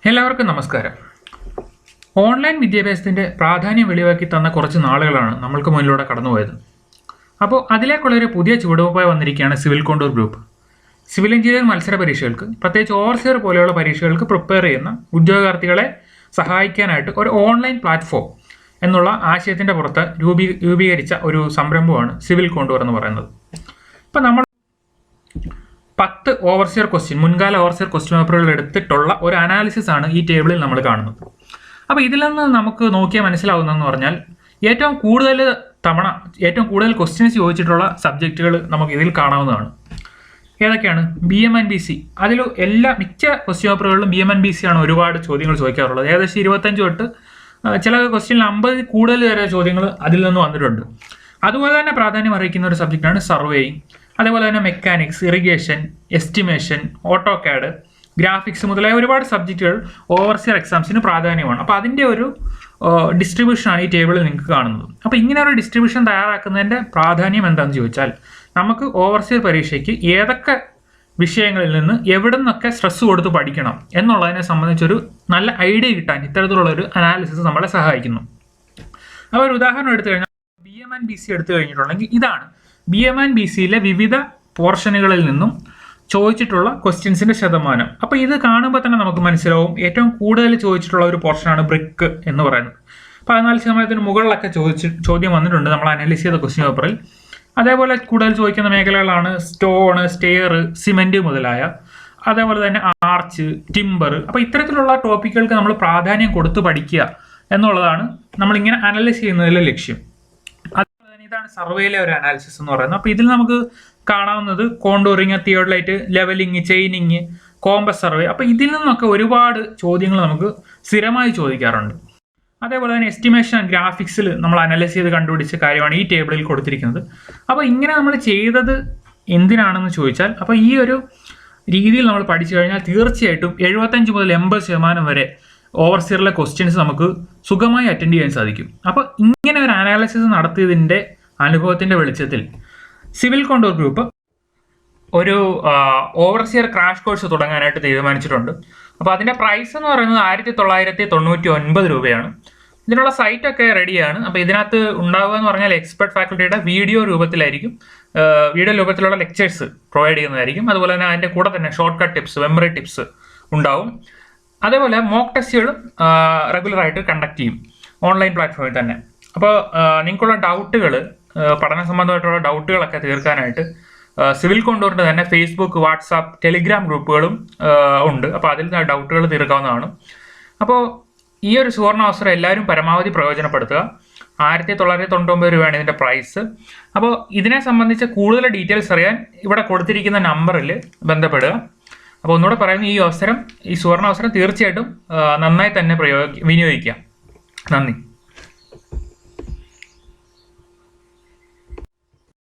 എല്ലാവർക്കും നമസ്കാരം. ഓൺലൈൻ വിദ്യാഭ്യാസത്തിൻ്റെ പ്രാധാന്യം വെളിവാക്കി തന്ന കുറച്ച് നാളുകളാണ് നമ്മൾക്ക് മുന്നിലൂടെ കടന്നുപോയത്. അപ്പോൾ അതിലേക്കുള്ളൊരു പുതിയ ചുവടുവയ്പായി വന്നിരിക്കുകയാണ് civil contour group. Civil engineering മത്സര പരീക്ഷകൾക്ക്, പ്രത്യേകിച്ച് ഓവർസിയർ പോലെയുള്ള പരീക്ഷകൾക്ക് പ്രിപ്പയർ ചെയ്യുന്ന ഉദ്യോഗാർത്ഥികളെ സഹായിക്കാനായിട്ട് ഒരു ഓൺലൈൻ പ്ലാറ്റ്ഫോം എന്നുള്ള ആശയത്തിൻ്റെ പുറത്ത് രൂപീകരിച്ച ഒരു സംരംഭമാണ് സിവിൽ കോണ്ടൂർ എന്ന് പറയുന്നത്. ഇപ്പം നമ്മൾ 10 ഓവർസിയർ ക്വസ്റ്റ്യൻ, മുൻകാല ഓവർസിയർ ക്വസ്റ്റ്യൻ പേപ്പറുകൾ എടുത്തിട്ടുള്ള ഒരു അനാലിസിസ് ആണ് ഈ ടേബിളിൽ നമ്മൾ കാണുന്നത്. അപ്പോൾ ഇതിൽ നിന്ന് നമുക്ക് നോക്കിയാൽ മനസ്സിലാവുന്നതെന്ന് പറഞ്ഞാൽ ഏറ്റവും കൂടുതൽ ക്വസ്റ്റ്യൻസ് ചോദിച്ചിട്ടുള്ള സബ്ജക്റ്റുകൾ നമുക്ക് ഇതിൽ കാണാവുന്നതാണ്. ഏതൊക്കെയാണ്? BM and BC. അതിൽ മിക്ക ക്വസ്റ്റ്യൻ പേപ്പറുകളിലും BM and BC ആണ് ഒരുപാട് ചോദ്യങ്ങൾ ചോദിക്കാറുള്ളത്. ഏകദേശം 25 തൊട്ട് ചില ക്വസ്റ്റ്യനിൽ 50 കൂടുതൽ വരെ ചോദ്യങ്ങൾ അതിൽ നിന്ന് വന്നിട്ടുണ്ട്. അതുപോലെ തന്നെ പ്രാധാന്യം അറിയിക്കുന്ന ഒരു സബ്ജക്റ്റാണ് സർവേയിങ്. അതേപോലെ തന്നെ mechanics, irrigation, estimation, AutoCAD, graphics മുതലായ ഒരുപാട് സബ്ജക്റ്റുകൾ ഓവർസിയർ എക്സാംസിന് പ്രാധാന്യമാണ്. അപ്പോൾ അതിൻ്റെ ഒരു ഡിസ്ട്രിബ്യൂഷനാണ് ഈ ടേബിളിൽ നിങ്ങൾക്ക് കാണുന്നത്. അപ്പോൾ ഇങ്ങനെ ഒരു ഡിസ്ട്രിബ്യൂഷൻ തയ്യാറാക്കുന്നതിൻ്റെ പ്രാധാന്യം എന്താണെന്ന് ചോദിച്ചാൽ, നമുക്ക് ഓവർസിയർ പരീക്ഷയ്ക്ക് ഏതൊക്കെ വിഷയങ്ങളിൽ നിന്ന് എവിടെ നിന്നൊക്കെ സ്ട്രെസ് കൊടുത്ത് പഠിക്കണം എന്നുള്ളതിനെ സംബന്ധിച്ചൊരു നല്ല ഐഡിയ കിട്ടാൻ ഇത്തരത്തിലുള്ളൊരു അനാലിസിസ് നമ്മളെ സഹായിക്കുന്നു. അപ്പോൾ ഒരു ഉദാഹരണം എടുത്തു കഴിഞ്ഞാൽ BM and BC എടുത്തു കഴിഞ്ഞിട്ടുണ്ടെങ്കിൽ ഇതാണ് BM and BCയിലെ വിവിധ പോർഷനുകളിൽ നിന്നും ചോദിച്ചിട്ടുള്ള ക്വസ്റ്റ്യൻസിൻ്റെ ശതമാനം. അപ്പോൾ ഇത് കാണുമ്പോൾ തന്നെ നമുക്ക് മനസ്സിലാവും ഏറ്റവും കൂടുതൽ ചോദിച്ചിട്ടുള്ള ഒരു പോർഷനാണ് ബ്രിക്ക് എന്ന് പറയുന്നത്. 14% മുകളിലൊക്കെ ചോദ്യം വന്നിട്ടുണ്ട് നമ്മൾ അനലൈസ് ചെയ്ത ക്വസ്റ്റ്യൻ പേപ്പറിൽ. അതേപോലെ കൂടുതൽ ചോദിക്കുന്ന മേഖലകളാണ് സ്റ്റോണ്, സ്റ്റെയർ, സിമെൻറ്റ് മുതലായ, അതേപോലെ തന്നെ ആർച്ച്, ടിമ്പർ. അപ്പോൾ ഇത്തരത്തിലുള്ള ടോപ്പിക്കുകൾക്ക് നമ്മൾ പ്രാധാന്യം കൊടുത്ത് പഠിക്കുക എന്നുള്ളതാണ് നമ്മളിങ്ങനെ അനലൈസ് ചെയ്യുന്നതിലെ ലക്ഷ്യം. ഇതാണ് സർവേയിലെ ഒരു അനാലിസിസ് എന്ന് പറയുന്നത്. അപ്പോൾ ഇതിൽ നമുക്ക് കാണാവുന്നത് contouring, theodolite, levelling, chaining, compass survey. അപ്പോൾ ഇതിൽ നിന്നൊക്കെ ഒരുപാട് ചോദ്യങ്ങൾ നമുക്ക് സ്ഥിരമായി ചോദിക്കാറുണ്ട്. അതേപോലെ തന്നെ എസ്റ്റിമേഷൻ, ഗ്രാഫിക്സിൽ നമ്മൾ അനലൈസ് ചെയ്ത് കണ്ടുപിടിച്ച കാര്യമാണ് ഈ ടേബിളിൽ കൊടുത്തിരിക്കുന്നത്. അപ്പോൾ ഇങ്ങനെ നമ്മൾ ചെയ്തത് എന്തിനാണെന്ന് ചോദിച്ചാൽ, അപ്പോൾ ഈ ഒരു രീതിയിൽ നമ്മൾ പഠിച്ചു കഴിഞ്ഞാൽ തീർച്ചയായിട്ടും 75 മുതൽ 80% വരെ ഓവർസിയറിലെ ക്വസ്റ്റ്യൻസ് നമുക്ക് സുഖമായി അറ്റൻഡ് ചെയ്യാൻ സാധിക്കും. അപ്പോൾ ഇങ്ങനെ ഒരു അനാലിസിസ് നടത്തിയതിൻ്റെ അനുഭവത്തിൻ്റെ വെളിച്ചത്തിൽ സിവിൽ കോണ്ടൂർ ഗ്രൂപ്പ് ഒരു ഓവർസിയർ ക്രാഷ് കോഴ്സ് തുടങ്ങാനായിട്ട് തീരുമാനിച്ചിട്ടുണ്ട്. അപ്പോൾ അതിൻ്റെ പ്രൈസ് എന്ന് പറയുന്നത് 1999 രൂപയാണ്. ഇതിനുള്ള സൈറ്റൊക്കെ റെഡിയാണ്. അപ്പോൾ ഇതിനകത്ത് ഉണ്ടാവുക എന്ന് പറഞ്ഞാൽ എക്സ്പെർട്ട് ഫാക്കൽറ്റിയുടെ വീഡിയോ രൂപത്തിലുള്ള ലെക്ചേഴ്സ് പ്രൊവൈഡ് ചെയ്യുന്നതായിരിക്കും. അതുപോലെ തന്നെ അതിൻ്റെ കൂടെ തന്നെ short cut tips, memory tips ഉണ്ടാവും. അതേപോലെ മോക്ക് ടെസ്റ്റുകളും റെഗുലറായിട്ട് കണ്ടക്ട് ചെയ്യും ഓൺലൈൻ പ്ലാറ്റ്ഫോമിൽ തന്നെ. അപ്പോൾ നിങ്ങൾക്കുള്ള ഡൗട്ടുകൾ, പഠന സംബന്ധമായിട്ടുള്ള ഡൗട്ടുകളൊക്കെ തീർക്കാനായിട്ട് സിവിൽ കോണ്ടൂറിൻ്റെ തന്നെ ഫേസ്ബുക്ക്, വാട്സാപ്പ്, ടെലിഗ്രാം ഗ്രൂപ്പുകളും ഉണ്ട്. അപ്പോൾ അതിൽ ഡൗട്ടുകൾ തീർക്കാവുന്നതാണ്. അപ്പോൾ ഈ ഒരു സുവർണാവസരം എല്ലാവരും പരമാവധി പ്രയോജനപ്പെടുത്തുക. 1999 രൂപയാണ് ഇതിൻ്റെ പ്രൈസ്. അപ്പോൾ ഇതിനെ സംബന്ധിച്ച കൂടുതൽ ഡീറ്റെയിൽസ് അറിയാൻ ഇവിടെ കൊടുത്തിരിക്കുന്ന നമ്പറിൽ ബന്ധപ്പെടുക. അപ്പോൾ ഒന്നുകൂടെ പറയുന്നു, ഈ സുവർണാവസരം തീർച്ചയായിട്ടും നന്നായി തന്നെ വിനിയോഗിക്കാം. നന്ദി.